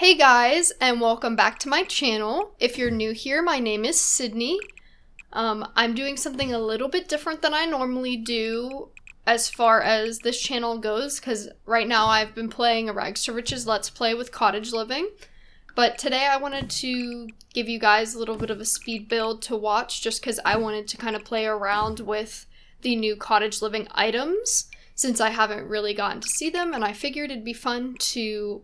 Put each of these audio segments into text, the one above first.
Hey guys, and welcome back to my channel. If you're new here, my name is Sydney. I'm doing something a little bit different than I normally do as far as this channel goes, because right now I've been playing a Rags to Riches Let's Play with Cottage Living. But today I wanted to give you guys a little bit of a speed build to watch, just because I wanted to kind of play around with the new Cottage Living items, since I haven't really gotten to see them, and I figured it'd be fun to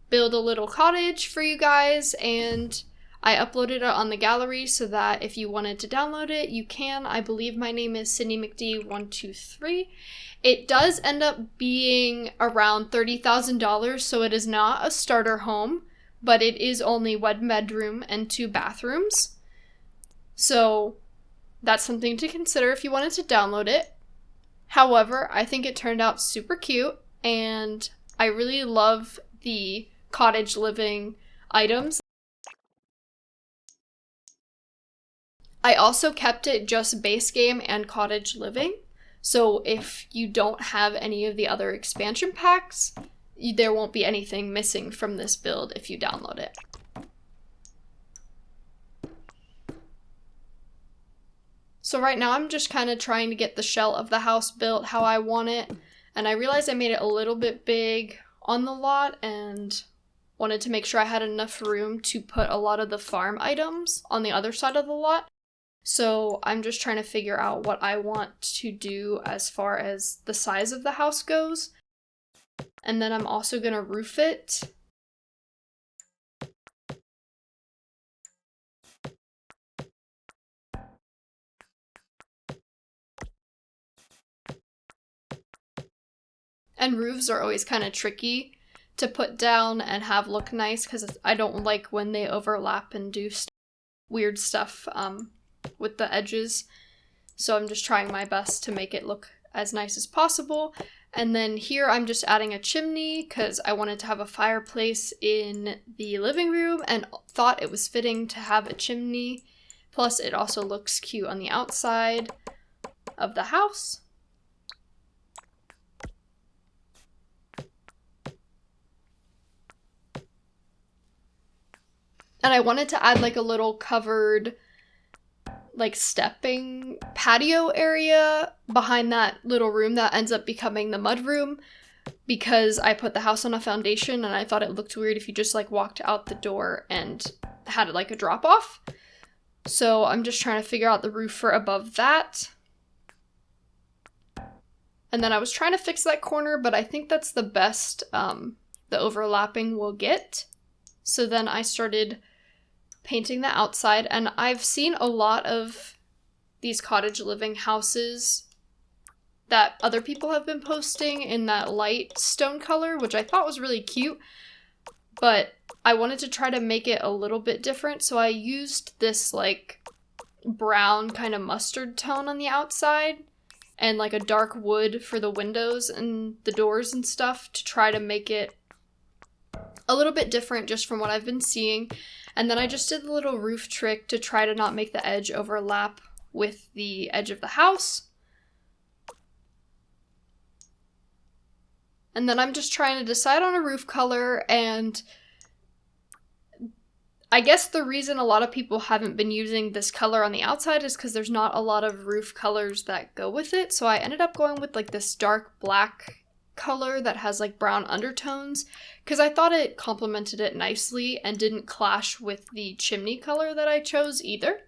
build a little cottage for you guys, and I uploaded it on the gallery so that if you wanted to download it, you can. I believe my name is Sydney McD123. It does end up being around $30,000, so it is not a starter home, but it is only one bedroom and 2 bathrooms. So that's something to consider if you wanted to download it. However, I think it turned out super cute, and I really love the Cottage Living items. I also kept it just base game and Cottage Living, so if you don't have any of the other expansion packs, there won't be anything missing from this build if you download it. So right now I'm just kind of trying to get the shell of the house built how I want it, and I realized I made it a little bit big on the lot and wanted to make sure I had enough room to put a lot of the farm items on the other side of the lot. So I'm just trying to figure out what I want to do as far as the size of the house goes. And then I'm also going to roof it. And roofs are always kind of tricky to put down and have look nice, because I don't like when they overlap and do weird stuff with the edges. So I'm just trying my best to make it look as nice as possible. And then here I'm just adding a chimney because I wanted to have a fireplace in the living room and thought it was fitting to have a chimney. Plus it also looks cute on the outside of the house. And I wanted to add like a little covered, like stepping patio area behind that little room that ends up becoming the mud room, because I put the house on a foundation and I thought it looked weird if you just like walked out the door and had like a drop off. So I'm just trying to figure out the roof for above that. And then I was trying to fix that corner, but I think that's the best the overlapping will get. So then I started painting the outside, and I've seen a lot of these Cottage Living houses that other people have been posting in that light stone color, which I thought was really cute, but I wanted to try to make it a little bit different, so I used this like brown kind of mustard tone on the outside and like a dark wood for the windows and the doors and stuff to try to make it a little bit different just from what I've been seeing. And then I just did the little roof trick to try to not make the edge overlap with the edge of the house. And then I'm just trying to decide on a roof color, and I guess the reason a lot of people haven't been using this color on the outside is because there's not a lot of roof colors that go with it. So I ended up going with like this dark black color that has like brown undertones, because I thought it complemented it nicely and didn't clash with the chimney color that I chose either.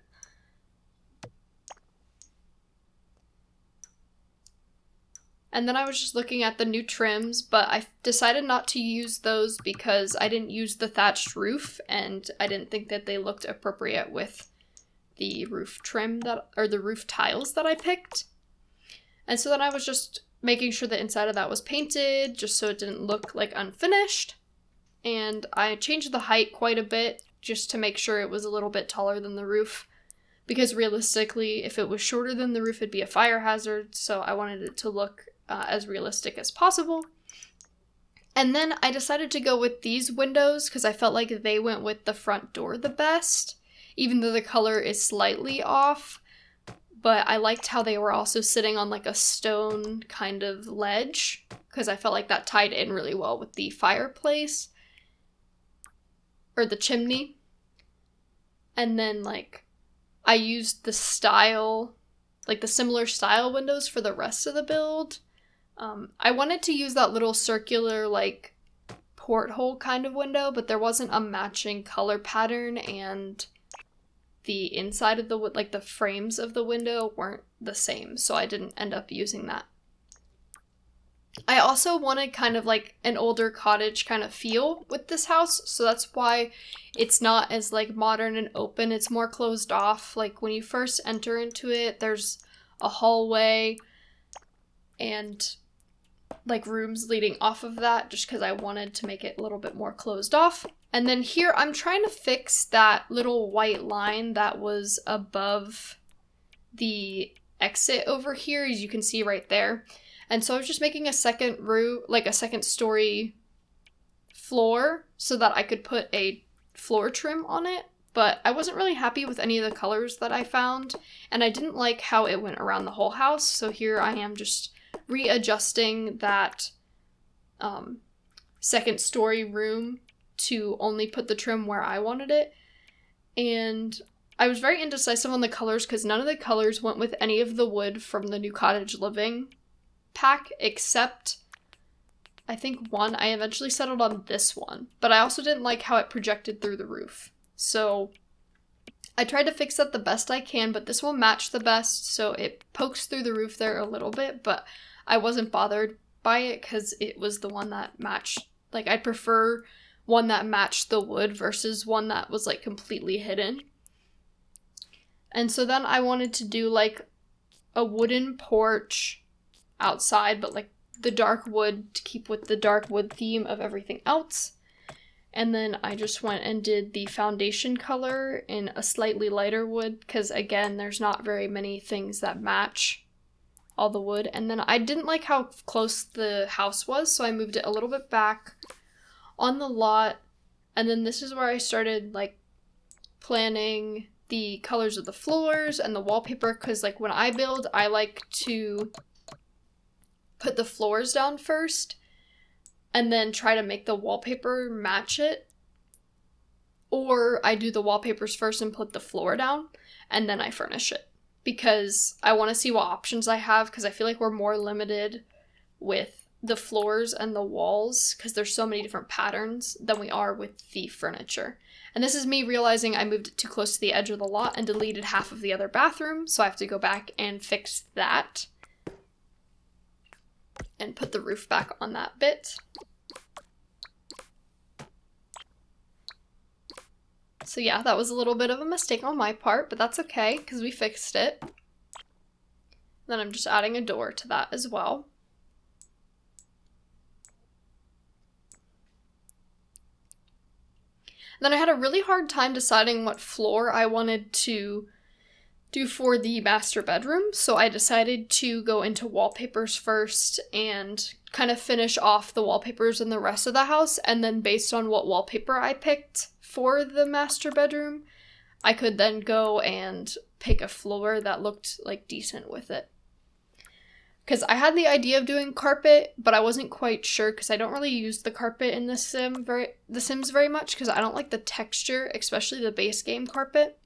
And then I was just looking at the new trims, but I decided not to use those because I didn't use the thatched roof and I didn't think that they looked appropriate with the roof trim or the roof tiles that I picked. And so then I was just making sure the inside of that was painted just so it didn't look like unfinished. And I changed the height quite a bit just to make sure it was a little bit taller than the roof, because realistically, if it was shorter than the roof, it'd be a fire hazard. So I wanted it to look as realistic as possible. And then I decided to go with these windows because I felt like they went with the front door the best, even though the color is slightly off. But I liked how they were also sitting on like a stone kind of ledge, because I felt like that tied in really well with the fireplace. or the chimney. And then, like, I used the style, like the similar style windows for the rest of the build. I wanted to use that little circular, like, porthole kind of window, but there wasn't a matching color pattern, and the inside of the, like, the frames of the window weren't the same, so I didn't end up using that. I also wanted kind of like an older cottage kind of feel with this house, so that's why it's not as like modern and open. It's more closed off. Like when you first enter into it, there's a hallway and like rooms leading off of that, just because I wanted to make it a little bit more closed off. And then here I'm trying to fix that little white line that was above the exit over here, as you can see right there. And so I was just making a second room, like a second story floor, so that I could put a floor trim on it. But I wasn't really happy with any of the colors that I found, and I didn't like how it went around the whole house. So here I am just readjusting that second story room to only put the trim where I wanted it. And I was very indecisive on the colors because none of the colors went with any of the wood from the new cottage living pack, except I think one. I eventually settled on this one, but I also didn't like how it projected through the roof. So I tried to fix that the best I can, but this one matched the best, so it pokes through the roof there a little bit, but I wasn't bothered by it because it was the one that matched. Like, I'd prefer one that matched the wood versus one that was like completely hidden. And so then I wanted to do like a wooden porch outside, but like the dark wood to keep with the dark wood theme of everything else. And then I just went and did the foundation color in a slightly lighter wood, because again, there's not very many things that match all the wood. And then I didn't like how close the house was, so I moved it a little bit back on the lot. And then this is where I started like planning the colors of the floors and the wallpaper, because like when I build, I like to put the floors down first and then try to make the wallpaper match it. Or I do the wallpapers first and put the floor down and then I furnish it, because I want to see what options I have, because I feel like we're more limited with the floors and the walls because there's so many different patterns than we are with the furniture. And this is me realizing I moved it too close to the edge of the lot and deleted half of the other bathroom, so I have to go back and fix that and put the roof back on that bit. So yeah, that was a little bit of a mistake on my part, but that's okay because we fixed it. Then I'm just adding a door to that as well. Then I had a really hard time deciding what floor I wanted to do for the master bedroom, so I decided to go into wallpapers first and kind of finish off the wallpapers in the rest of the house, and then based on what wallpaper I picked for the master bedroom, I could then go and pick a floor that looked like decent with it. Because I had the idea of doing carpet, but I wasn't quite sure because I don't really use the carpet in the Sims very much, because I don't like the texture, especially the base game carpet.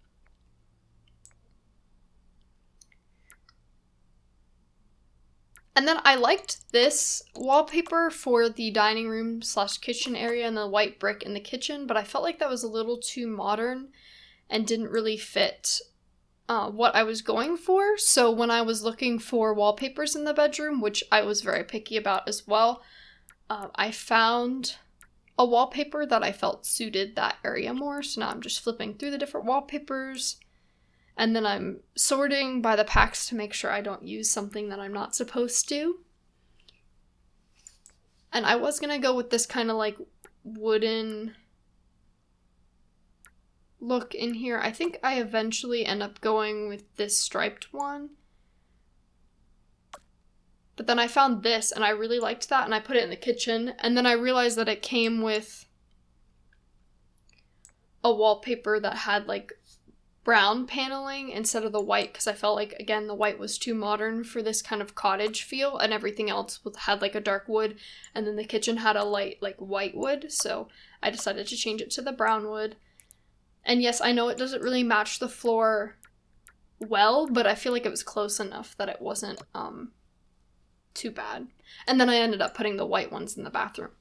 And then I liked this wallpaper for the dining room / kitchen area and the white brick in the kitchen, but I felt like that was a little too modern and didn't really fit what I was going for. So when I was looking for wallpapers in the bedroom, which I was very picky about as well, I found a wallpaper that I felt suited that area more. So now I'm just flipping through the different wallpapers. And then I'm sorting by the packs to make sure I don't use something that I'm not supposed to. And I was gonna go with this kind of like wooden look in here. I think I eventually end up going with this striped one. But then I found this and I really liked that and I put it in the kitchen. And then I realized that it came with a wallpaper that had like brown paneling instead of the white because I felt like, again, the white was too modern for this kind of cottage feel, and everything else had like a dark wood, and then the kitchen had a light like white wood, so I decided to change it to the brown wood. And yes, I know it doesn't really match the floor well, but I feel like it was close enough that it wasn't too bad. And then I ended up putting the white ones in the bathroom.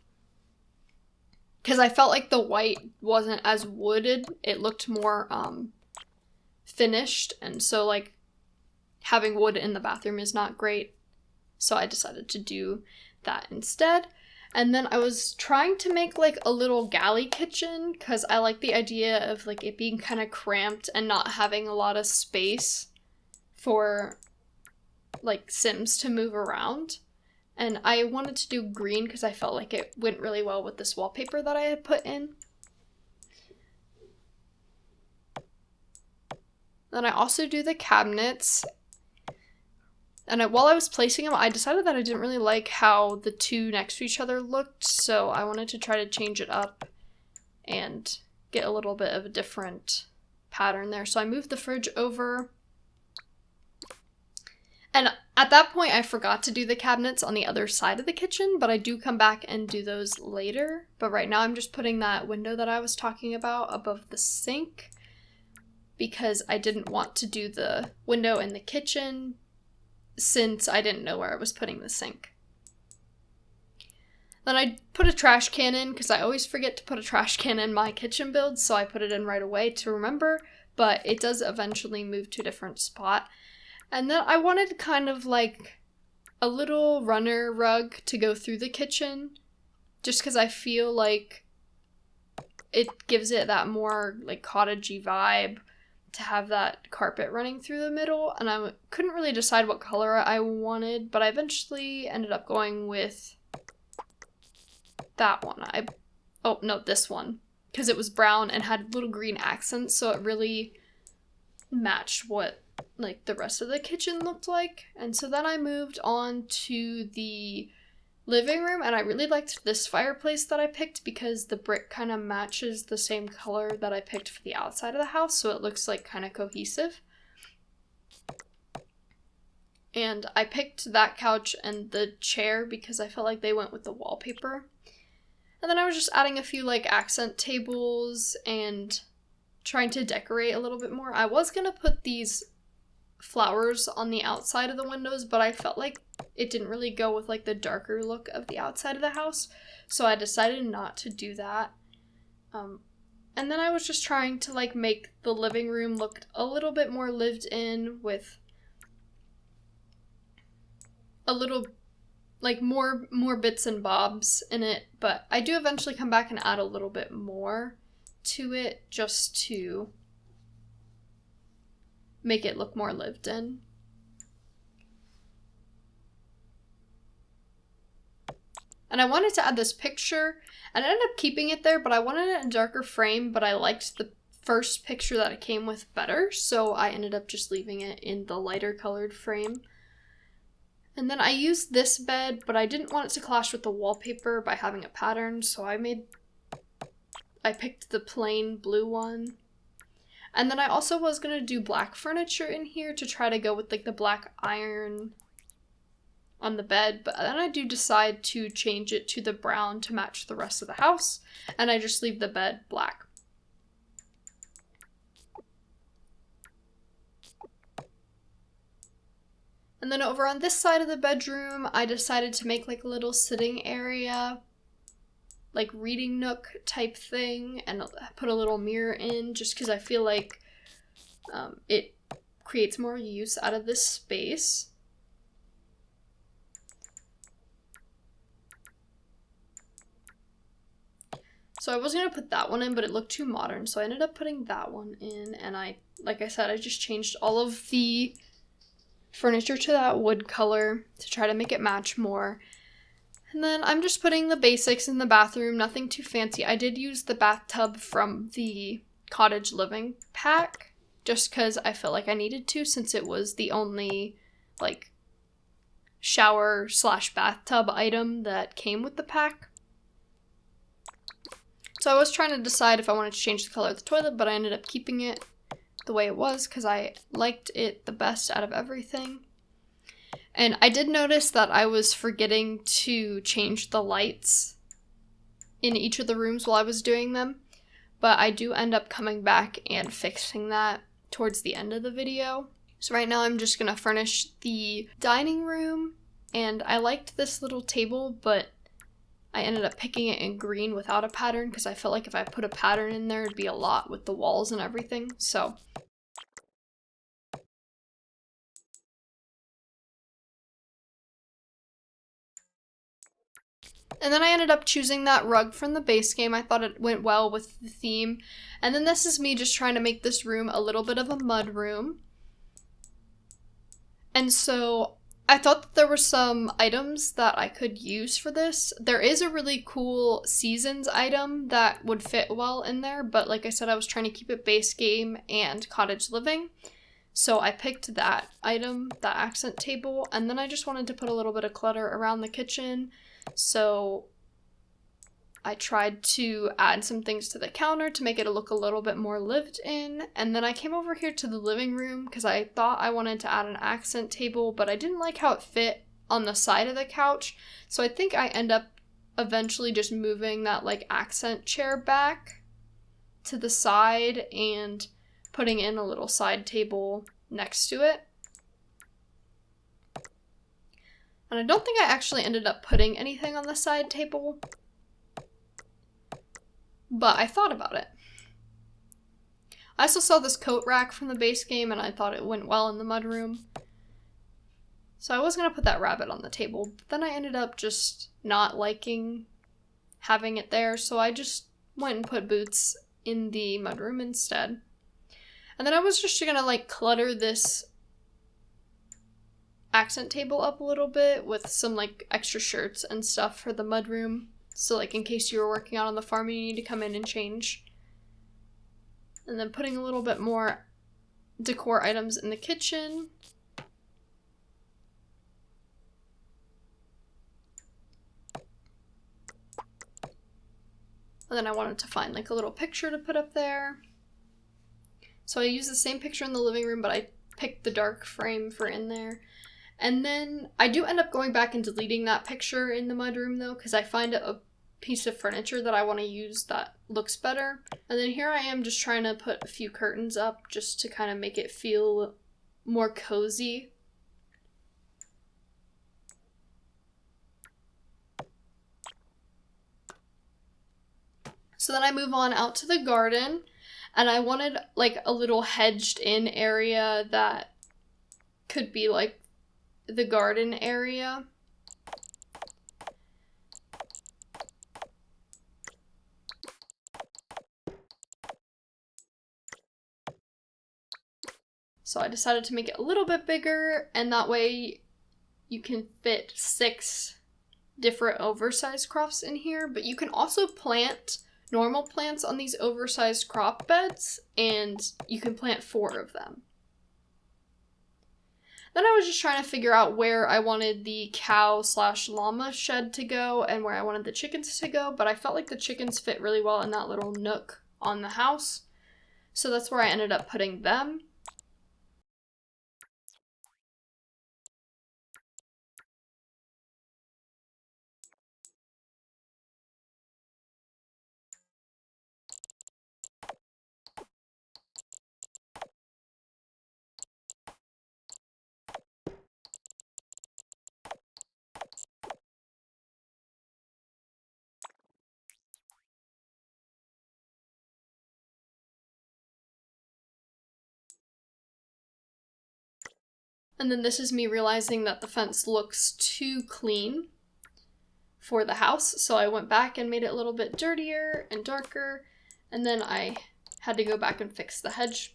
Because I felt like the white wasn't as wooded. It looked more finished, and so like having wood in the bathroom is not great. So I decided to do that instead. And then I was trying to make like a little galley kitchen because I like the idea of like it being kind of cramped and not having a lot of space for like Sims to move around. And I wanted to do green because I felt like it went really well with this wallpaper that I had put in. Then I also do the cabinets. And while I was placing them, I decided that I didn't really like how the two next to each other looked. So I wanted to try to change it up and get a little bit of a different pattern there. So I moved the fridge over. And at that point, I forgot to do the cabinets on the other side of the kitchen, but I do come back and do those later. But right now I'm just putting that window that I was talking about above the sink because I didn't want to do the window in the kitchen since I didn't know where I was putting the sink. Then I put a trash can in because I always forget to put a trash can in my kitchen build, so I put it in right away to remember, but it does eventually move to a different spot. And then I wanted kind of like a little runner rug to go through the kitchen, just because I feel like it gives it that more like cottagey vibe to have that carpet running through the middle. And I couldn't really decide what color I wanted, but I eventually ended up going with that one. This one, because it was brown and had little green accents, so it really matched what like the rest of the kitchen looked like. And so then I moved on to the living room, and I really liked this fireplace that I picked because the brick kind of matches the same color that I picked for the outside of the house, so it looks like kind of cohesive. And I picked that couch and the chair because I felt like they went with the wallpaper. And then I was just adding a few like accent tables and trying to decorate a little bit more. I was gonna put these flowers on the outside of the windows, but I felt like it didn't really go with like the darker look of the outside of the house, so I decided not to do that. And then I was just trying to like make the living room look a little bit more lived in with a little like more bits and bobs in it, but I do eventually come back and add a little bit more to it just to make it look more lived in. And I wanted to add this picture, and I ended up keeping it there, but I wanted it in a darker frame, but I liked the first picture that it came with better, so I ended up just leaving it in the lighter colored frame. And then I used this bed, but I didn't want it to clash with the wallpaper by having a pattern, so I picked the plain blue one. And then I also was going to do black furniture in here to try to go with like the black iron on the bed, but then I do decide to change it to the brown to match the rest of the house, and I just leave the bed black. And then over on this side of the bedroom, I decided to make like a little sitting area, like reading nook type thing, and put a little mirror in just because I feel like it creates more use out of this space. So I was going to put that one in, but it looked too modern, so I ended up putting that one in, and like I said, I just changed all of the furniture to that wood color to try to make it match more. And then I'm just putting the basics in the bathroom, nothing too fancy. I did use the bathtub from the Cottage living pack, just because I felt like I needed to, since it was the only, like, shower/bathtub item that came with the pack. So I was trying to decide if I wanted to change the color of the toilet, but I ended up keeping it. the way it was because I liked it the best out of everything. And I did notice that I was forgetting to change the lights in each of the rooms while I was doing them, but I do end up coming back and fixing that towards the end of the video. So right now I'm just gonna furnish the dining room, and I liked this little table, but I ended up picking it in green without a pattern because I felt like if I put a pattern in there, it'd be a lot with the walls and everything, so. And then I ended up choosing that rug from the base game. I thought it went well with the theme. And then this is me just trying to make this room a little bit of a mud room. And so I thought that there were some items that I could use for this. There is a really cool seasons item that would fit well in there, but like I said, I was trying to keep it base game and cottage living. So I picked that item, that accent table, and then I just wanted to put a little bit of clutter around the kitchen. So I tried to add some things to the counter to make it look a little bit more lived in. And then I came over here to the living room because I thought I wanted to add an accent table, but I didn't like how it fit on the side of the couch. So I think I end up eventually just moving that like accent chair back to the side and putting in a little side table next to it. And I don't think I actually ended up putting anything on the side table, but I thought about it. I also saw this coat rack from the base game and I thought it went well in the mudroom. So I was going to put that rabbit on the table, but then I ended up just not liking having it there, so I just went and put boots in the mudroom instead. And then I was just going to like clutter this accent table up a little bit with some like extra shirts and stuff for the mudroom. So like in case you were working out on the farm and you need to come in and change. And then putting a little bit more decor items in the kitchen. And then I wanted to find like a little picture to put up there. So I used the same picture in the living room, but I picked the dark frame for in there. And then I do end up going back and deleting that picture in the mudroom though, because I find a piece of furniture that I want to use that looks better. And then here I am just trying to put a few curtains up just to kind of make it feel more cozy. So then I move on out to the garden, and I wanted like a little hedged in area that could be like the garden area. So I decided to make it a little bit bigger, and that way you can fit 6 different oversized crops in here, but you can also plant normal plants on these oversized crop beds, and you can plant 4 of them. Then I was just trying to figure out where I wanted the cow/llama shed to go and where I wanted the chickens to go, but I felt like the chickens fit really well in that little nook on the house. So that's where I ended up putting them. And then this is me realizing that the fence looks too clean for the house, so I went back and made it a little bit dirtier and darker, and then I had to go back and fix the hedge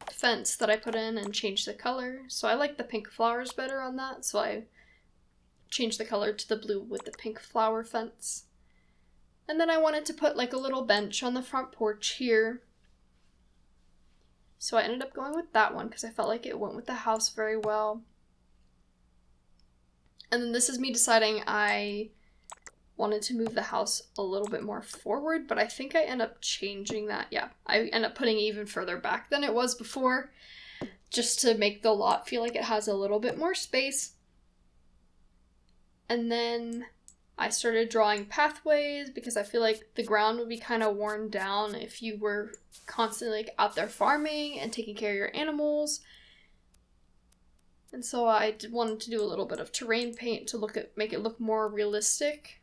fence that I put in and change the color. So I like the pink flowers better on that, so I changed the color to the blue with the pink flower fence. And then I wanted to put like a little bench on the front porch here. So I ended up going with that one because I felt like it went with the house very well. And then this is me deciding I wanted to move the house a little bit more forward, but I think I end up changing that. Yeah, I end up putting it even further back than it was before, just to make the lot feel like it has a little bit more space. And then I started drawing pathways because I feel like the ground would be kind of worn down if you were constantly like out there farming and taking care of your animals. And so I wanted to do a little bit of terrain paint to make it look more realistic.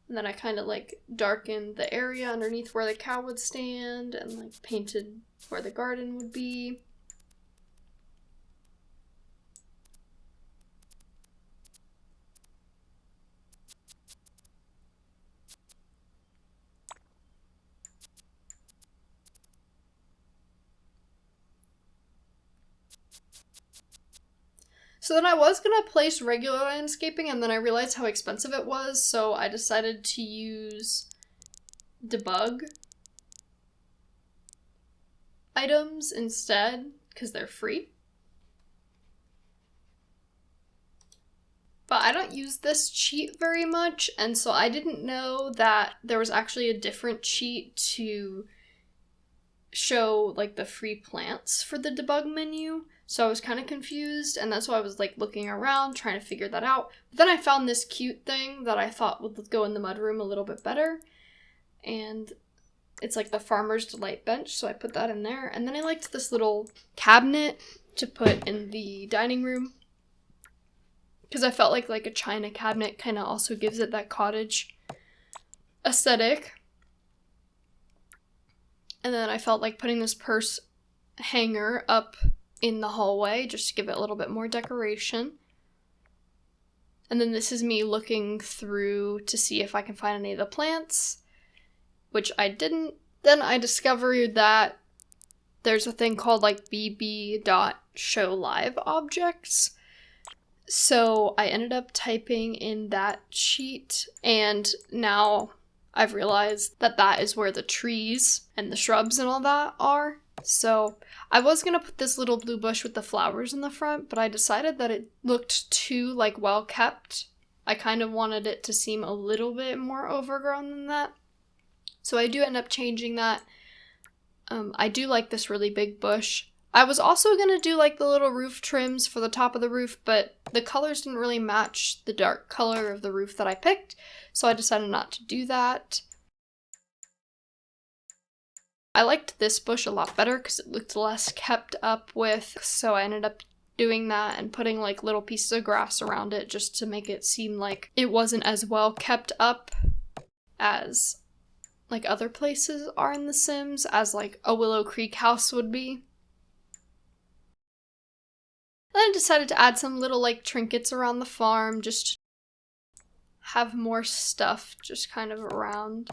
And then I kind of like darkened the area underneath where the cow would stand and like painted where the garden would be. So then I was gonna place regular landscaping, and then I realized how expensive it was, so I decided to use debug items instead, because they're free. But I don't use this cheat very much, and so I didn't know that there was actually a different cheat to show like the free plants for the debug menu. So I was kind of confused, and that's why I was like looking around trying to figure that out. But then I found this cute thing that I thought would go in the mudroom a little bit better, and it's like the Farmer's Delight bench, so I put that in there. And then I liked this little cabinet to put in the dining room, because I felt like a china cabinet kind of also gives it that cottage aesthetic. And then I felt like putting this purse hanger up in the hallway just to give it a little bit more decoration. And then this is me looking through to see if I can find any of the plants, which I didn't. Then I discovered that there's a thing called like bb.showLiveObjects. So I ended up typing in that sheet, and now I've realized that that is where the trees and the shrubs and all that are. So I was gonna put this little blue bush with the flowers in the front, but I decided that it looked too like well kept. I kind of wanted it to seem a little bit more overgrown than that. So I do end up changing that. I do like this really big bush. I was also gonna do like the little roof trims for the top of the roof, but the colors didn't really match the dark color of the roof that I picked, so I decided not to do that. I liked this bush a lot better because it looked less kept up with, so I ended up doing that and putting like little pieces of grass around it just to make it seem like it wasn't as well kept up as like other places are in The Sims, as like a Willow Creek house would be. And then I decided to add some little like trinkets around the farm just to have more stuff just kind of around.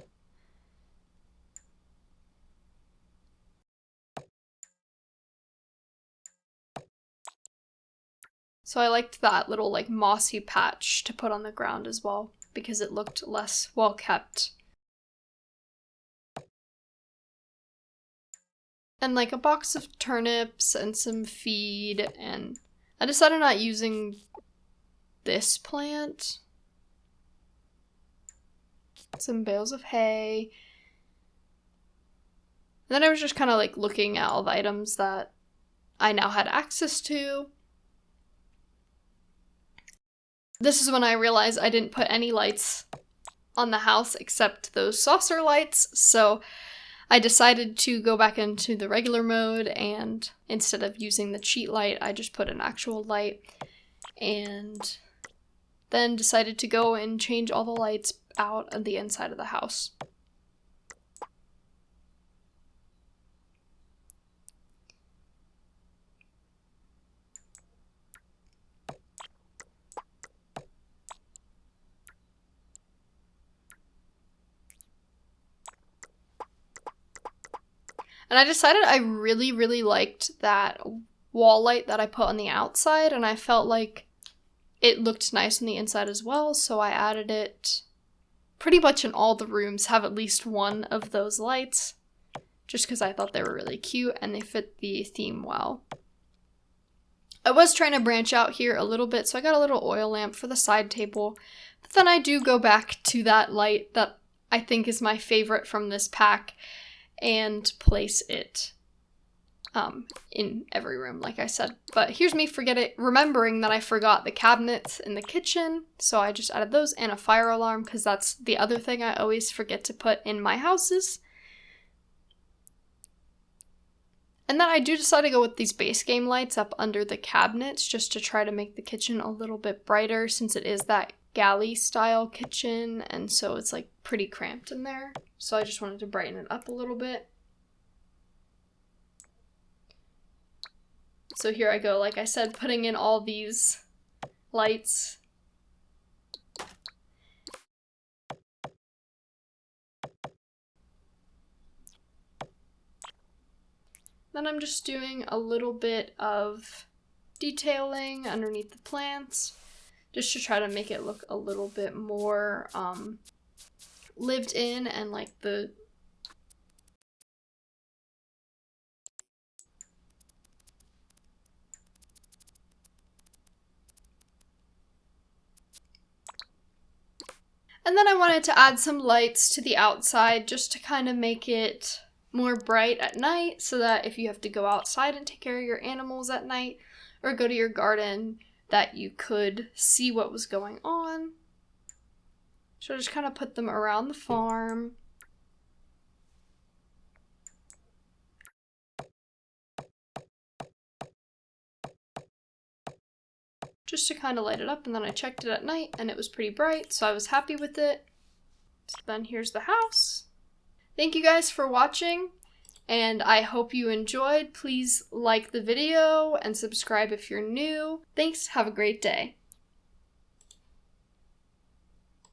So I liked that little like mossy patch to put on the ground as well, because it looked less well kept. And like a box of turnips and some feed, and I decided not using this plant. Some bales of hay. And then I was just kind of like looking at all the items that I now had access to. This is when I realized I didn't put any lights on the house except those saucer lights, so I decided to go back into the regular mode, and instead of using the cheat light, I just put an actual light, and then decided to go and change all the lights out of the inside of the house. And I decided I really, really liked that wall light that I put on the outside, and I felt like it looked nice on the inside as well, so I added it pretty much in all the rooms, have at least one of those lights, just because I thought they were really cute and they fit the theme well. I was trying to branch out here a little bit, so I got a little oil lamp for the side table. But then I do go back to that light that I think is my favorite from this pack and place it in every room, like I said. But here's me remembering that I forgot the cabinets in the kitchen, so I just added those and a fire alarm, because that's the other thing I always forget to put in my houses. And then I do decide to go with these base game lights up under the cabinets just to try to make the kitchen a little bit brighter, since it is that galley style kitchen, and so it's like pretty cramped in there. So I just wanted to brighten it up a little bit. So here I go, like I said, putting in all these lights. Then I'm just doing a little bit of detailing underneath the plants, just to try to make it look a little bit more lived in, and like the And then I wanted to add some lights to the outside just to kind of make it more bright at night, so that if you have to go outside and take care of your animals at night or go to your garden, that you could see what was going on. So I just kind of put them around the farm. Just to kind of light it up, and then I checked it at night and it was pretty bright, so I was happy with it. So then here's the house. Thank you guys for watching, and I hope you enjoyed. Please like the video and subscribe if you're new. Thanks, have a great day.